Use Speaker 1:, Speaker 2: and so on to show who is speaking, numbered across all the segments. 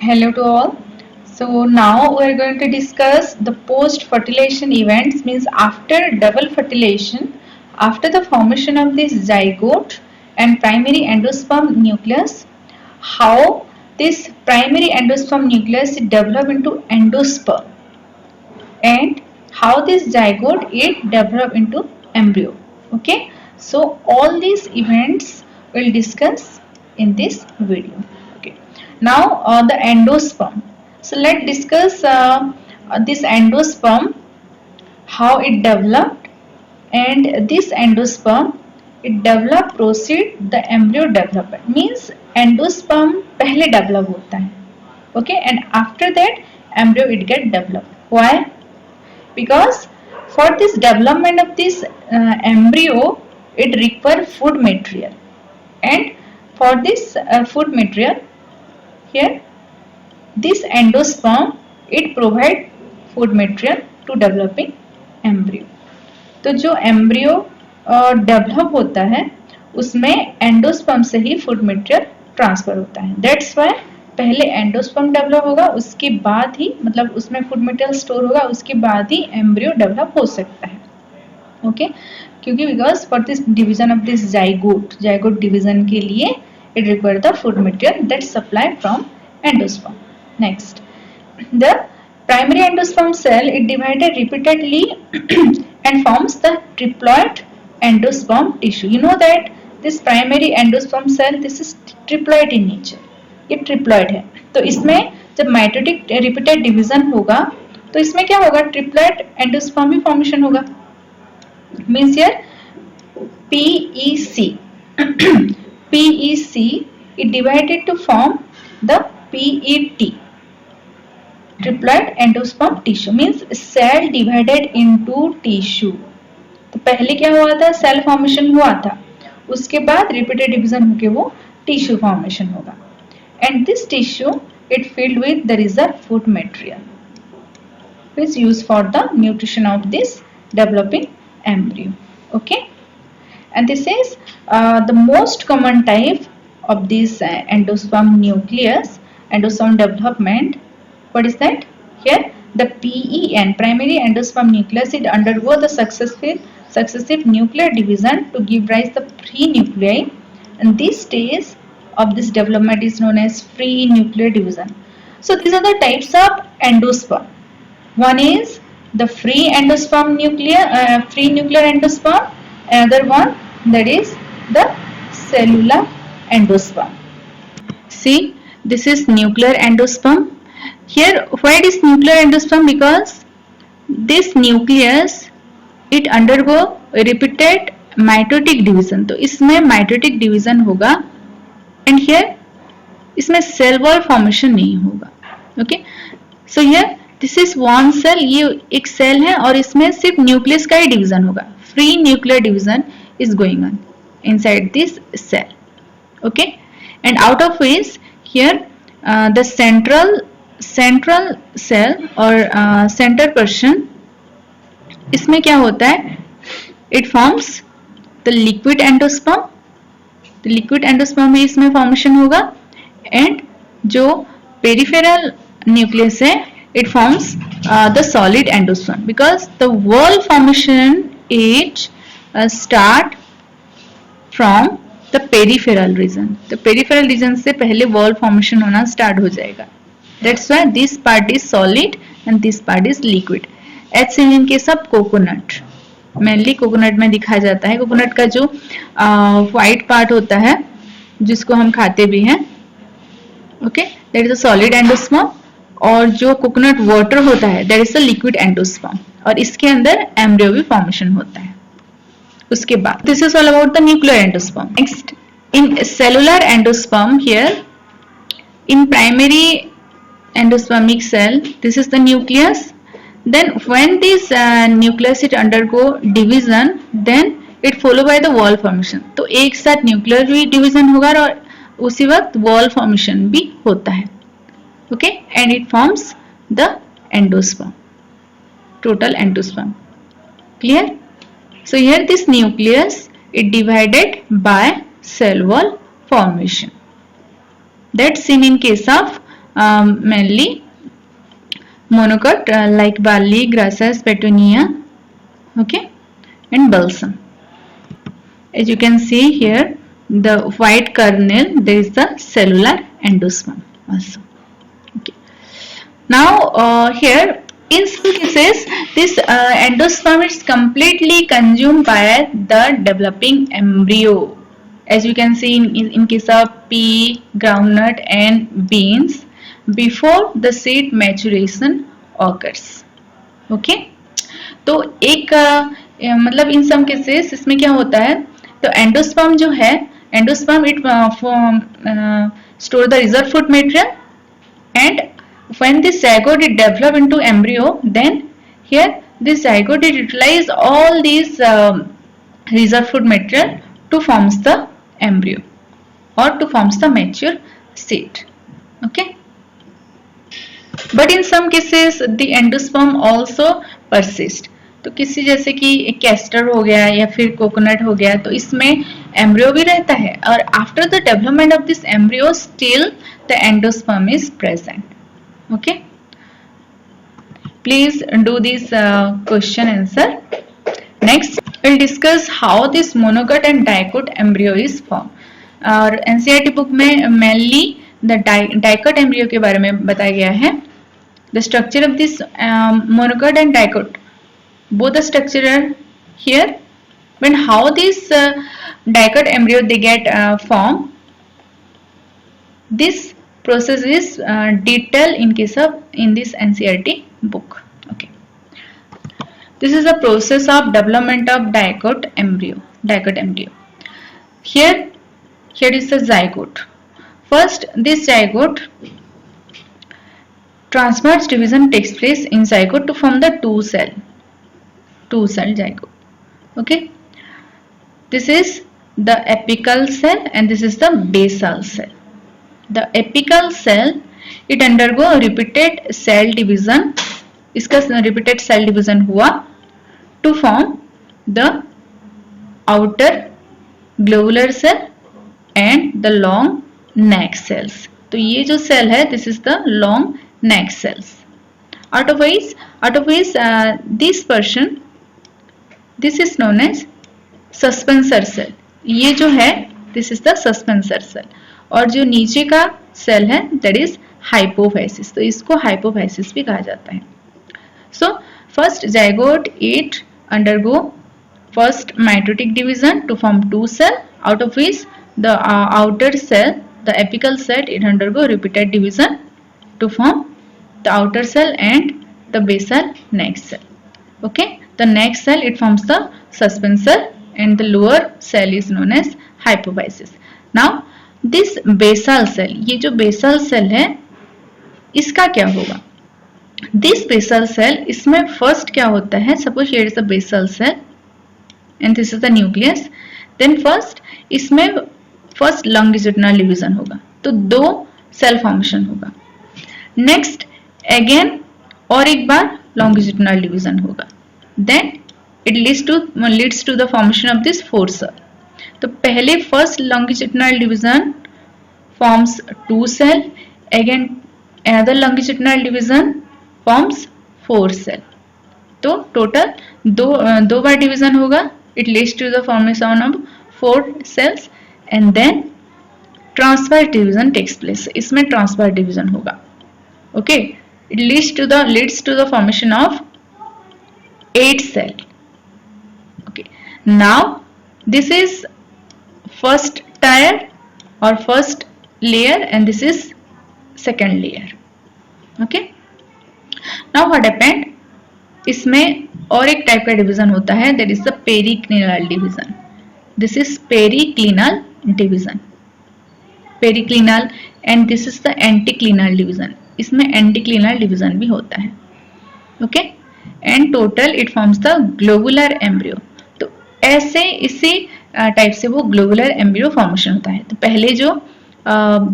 Speaker 1: Hello to all. So now we are going to discuss the post-fertilization events, means after double fertilization, after the formation of this zygote and primary endosperm nucleus, how this primary endosperm nucleus develop into endosperm and how this zygote it develop into embryo. Okay, so all these events we'll discuss in this video. Okay, now the endosperm. So let's discuss this endosperm, how it developed, and this endosperm it develop proceed the embryo development, means endosperm पहले develop होता है. Okay, and after that embryo it get developed. Why? Because for this development of this embryo it require food material, and for this food material here this endosperm it provide food material to developing embryo. तो जो embryo develop होता है उसमें endosperm से ही food material transfer होता है. That's why पहले endosperm develop होगा, उसके बाद ही मतलब उसमें फूड मटेरियल स्टोर होगा, उसके बाद ही एम्ब्रियो डेवलप हो सकता है. ओके, क्योंकि because for this division of this zygote division के लिए it require the food material that supply from endosperm. Next, the primary endosperm cell it divided repeatedly and forms the triploid endosperm tissue. You know that this primary endosperm cell this is triploid in nature. ये triploid है. तो इसमें जब mitotic repeated division होगा तो इसमें क्या होगा, ट्रिप्लॉइड एंडोस्पर्म भी फॉर्मेशन होगा. Means here PEC PEC it divided to form the PET, triploid endosperm tissue, means cell divided into tissue. तो पहले क्या हुआ था, सेल फॉर्मेशन हुआ था, उसके बाद रिपीटेड डिवीजन होके वो टिश्यू फॉर्मेशन होगा. And this tissue it filled with the reserve food material which is used for the nutrition of this developing embryo. Okay, and this is the most common type of this endosperm nucleus, endosperm development. What is that? Here the PEN, primary endosperm nucleus, it undergo the successive nuclear division to give rise the free nuclei, and this stage of this development is known as free nuclear division. So these are the types of endosperm. One is the free nuclear endosperm. Another one that is the cellular endosperm. See, this is nuclear endosperm. Here, why it is nuclear endosperm? Because this nucleus it undergo repeated mitotic division. तो इसमें mitotic division होगा, and here इसमें cell wall formation नहीं होगा. Okay, so here this is one cell, ये एक cell है और इसमें सिर्फ न्यूक्लियस का ही डिवीजन होगा. Free nuclear division is going on inside this cell. Okay, and out of which here the central cell और सेंटर पर्सन, इसमें क्या होता है, it forms the liquid endosperm. Liquid endosperm भी इसमें फॉर्मेशन होगा, एंड जो पेरिफेरल न्यूक्लियस है it forms the solid endosperm, because the wall formation it start from the peripheral region. The peripheral region से पहले wall formation होना start हो जाएगा. That's why this part is solid and this part is liquid. As seen in case of coconut, mainly coconut में दिखाया जाता है. coconut का जो white part होता है जिसको हम खाते भी हैं, okay, that is a solid endosperm. और जो कोकोनट वाटर होता है that is the liquid endosperm, और इसके अंदर एम्ब्रियो भी फॉर्मेशन होता है. उसके बाद this is all about the nuclear endosperm. Next, in cellular endosperm, here in primary endospermic cell this is the nucleus. Then when this nucleus it undergo division then it follow by the wall formation. तो एक साथ nuclear भी division होगा और उसी वक्त wall formation भी होता है. Okay, and it forms the endosperm, total endosperm. Clear? So here this nucleus it divided by cell wall formation. That's seen in case of mainly monocot like barley, grasses, petunia, okay, and balsam. As you can see here, the white kernel, there is the cellular endosperm also. Okay. Now here in some cases this endosperm is completely consumed by the developing embryo. As you can see in case of pea, groundnut and beans, before the seed maturation occurs. Okay. तो एक मतलब इन some cases इसमें क्या होता है, तो endosperm जो है, endosperm it store the reserve food material and when this zygote is developed into embryo, then here this zygote it utilize all these reserve food material to forms the embryo or to forms the mature seed. Okay, but in some cases the endosperm also persist. तो किसी जैसे कि castor हो गया या फिर coconut हो गया, तो इसमें एम्ब्रियो भी रहता है और after the development of this embryo still the endosperm is present. Okay, please do this question answer. Next we'll discuss how this monocot and dicot embryo is formed. और NCERT book में mainly the dicot embryo के बारे में बताया गया है. The structure of this monocot and dicot, both the structure are here. When how this dicot embryo they get formed, this process is detailed in case of in this NCERT book. Okay, this is the process of development of dicot embryo. Here is the zygote. First this zygote transverse division takes place in zygote to form the two cell zygote. Okay, this is the apical cell and this is the basal cell. The apical cell it undergo repeated cell division. इसका repeated cell division हुआ to form the outer globular cell and the long neck cells. तो ये जो cell है, this is the long neck cells. Out of which this portion, this is known as suspensor cell. ये जो है this is the suspensor cell. और जो नीचे का सेल है दैट इज हाइपोफाइसिस, तो इसको हाइपोफाइसिस भी कहा जाता है. So first zygote it undergo first mitotic division to form two cell, out of which the outer cell the apical cell it undergo repeated division to form the outer cell and the basal neck cell. Okay, the neck cell it forms the suspensor and the lower cell is known as hypophysis. Now this basal cell, ये जो basal cell है इसका क्या होगा? This basal cell, इसमें first क्या होता है, suppose here is the basal cell and this is the nucleus, then first इसमें फर्स्ट लॉन्गिट्यूडिनल डिवीजन होगा, तो दो सेल फॉर्मेशन होगा. नेक्स्ट अगेन और एक बार लॉन्गिट्यूडिनल डिवीजन होगा, then it leads to the formation of this four cell. तो पहले first longitudinal division forms two cell, again another longitudinal division forms four cell. तो टोटल दो बार डिवीजन होगा, it leads to the formation of four cells and then transfer division takes place. इसमें transfer division होगा. Okay, it leads to the formation of 8 cell. Okay, now this is first tier or first layer and this is second layer. Okay, now what happened, इसमें और एक type का division होता है, that is the periclinal division. This is periclinal division, periclinal and this is the anticlinal division. इसमें anticlinal division भी होता है. Okay, and total it forms the globular embryo. ऐसे इसी टाइप से वो ग्लोबुलर एम्ब्रियो फॉर्मेशन होता है. तो पहले जो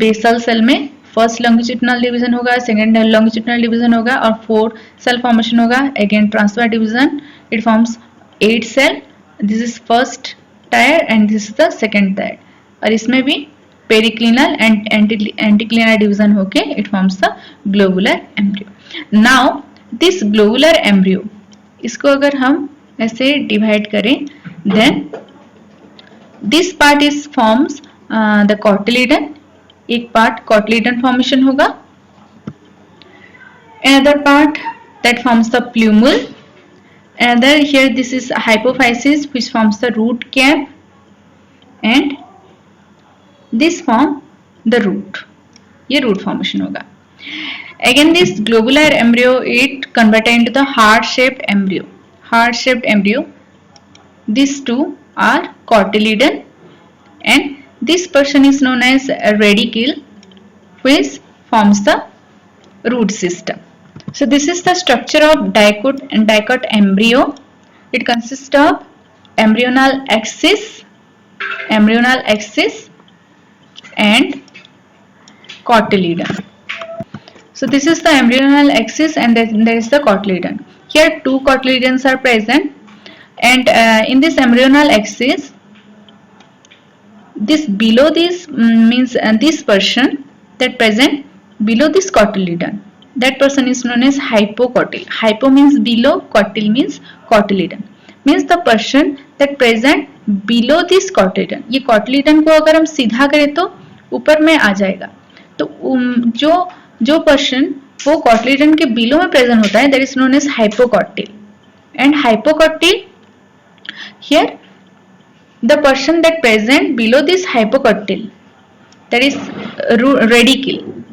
Speaker 1: बेसल सेल में फर्स्ट लॉन्गिट्यूडिनल डिवीजन होगा, सेकंड लॉन्गिट्यूडिनल डिवीजन होगा और 4 सेल फॉर्मेशन होगा. Again transfer division, it forms 8 cell. This is first tier and this is the second tier. और इसमें भी periclinal and anticlinal division होके it forms the globular embryo. Now this globular embryo, इसको अगर हम ऐसे divide करें, then this part is forms the cotyledon, एक part cotyledon formation होगा, another part that forms the plumule, another here this is hypophysis which forms the root cap, and this form the root, ये root formation होगा. Again this globular embryo it converted into the heart shaped embryo. Heart shaped embryo, these two are cotyledon, and this portion is known as a radicle which forms the root system. So this is the structure of dicot embryo. It consists of embryonal axis and cotyledon. So this is the embryonal axis and then there is the cotyledon. Here two cotyledons are present, and in this embryonal axis, this below this means this portion that present below this cotyledon, that person is known as hypocotyl. Hypo means below, cotyl means cotyledon, means the portion that present below this cotyledon. ये cotyledon को अगर हम सीधा करें तो ऊपर में आ जाएगा, तो जो portion वो cotyledon के below में present होता है, that is known as hypocotyl. And hypocotyl, here the portion that present below this hypocotyl, that is radicle,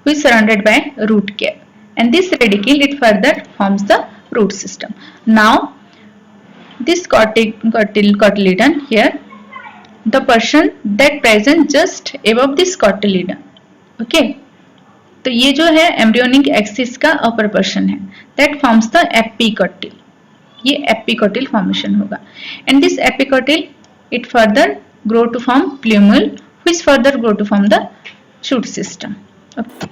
Speaker 1: which is surrounded by root cap, and this radicle it further forms the root system. Now this cotyledon here, the portion that present just above this cotyledon, okay, तो ये जो है embryonic axis का upper portion है, that forms the epicotyl. ये epicotyl formation होगा, and this epicotyl it further grow to form plumule, which further grow to form the shoot system. Okay.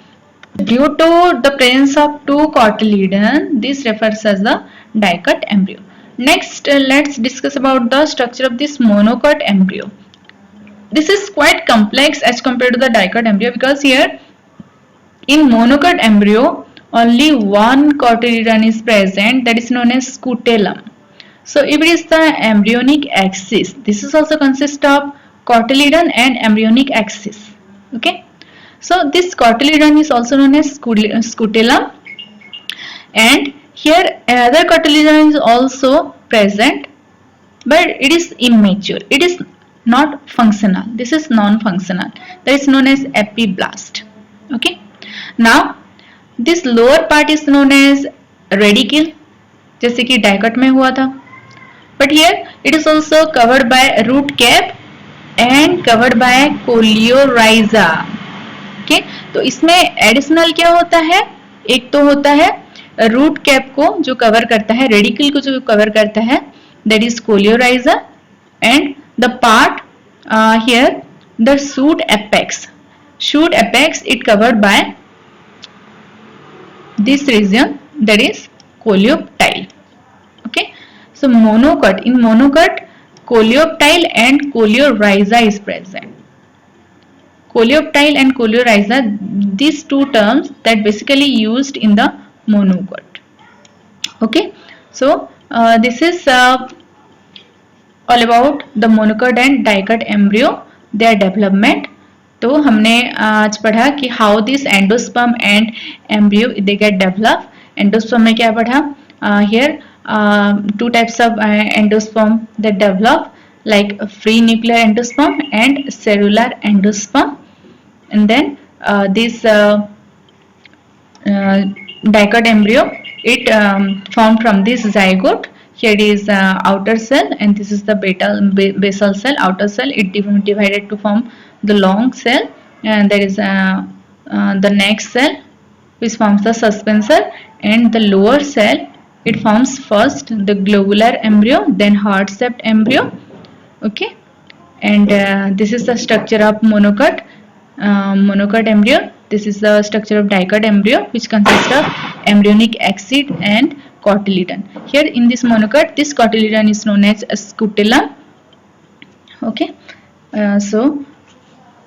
Speaker 1: Due to the presence of two cotyledon, this refers as the dicot embryo. Next, let's discuss about the structure of this monocot embryo. This is quite complex as compared to the dicot embryo, because here in monocot embryo only one cotyledon is present, that is known as scutellum. So if it is the embryonic axis, this is also consists of cotyledon and embryonic axis. Okay, so this cotyledon is also known as scutellum, and here another cotyledon is also present, but it is immature. It is not functional. This is non-functional. That is known as epiblast. Okay. Now this lower part is known as radicle, जैसे कि डाइकट में हुआ था. But here it is also covered by root cap and covered by coleorhiza. Okay, तो इसमें additional क्या होता है? एक तो होता है रूट कैप को जो कवर करता है, रेडिकल को जो कवर करता है, that is coleorhiza, and the part here the shoot apex. Shoot apex it covered by this region, that is coleoptile. Okay. So monocot, in monocot coleoptile and coleorhiza is present. Coleoptile and coleorhiza, these two terms that basically used in the monocot. Okay, so this is all about the monocot and dicot embryo, their development. तो हमने आज पढ़ा कि how this endosperm and embryo they get developed. Endosperm में क्या पढ़ा? Here two types of endosperm that develop, like free nuclear endosperm and cellular endosperm, and then this dicot embryo it formed from this zygote. Here it is outer cell, and this is the basal cell, outer cell. It divided to form the long cell, and there is the next cell which forms the suspensor, and the lower cell it forms first the globular embryo, then heart-shaped embryo. Okay, and this is the structure of monocot embryo. This is the structure of dicot embryo, which consists of embryonic axis and cotyledon. Here in this monocot, this cotyledon is known as scutellum. Okay, so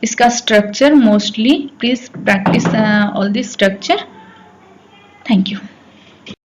Speaker 1: इसका structure mostly please practice all this structure. Thank you.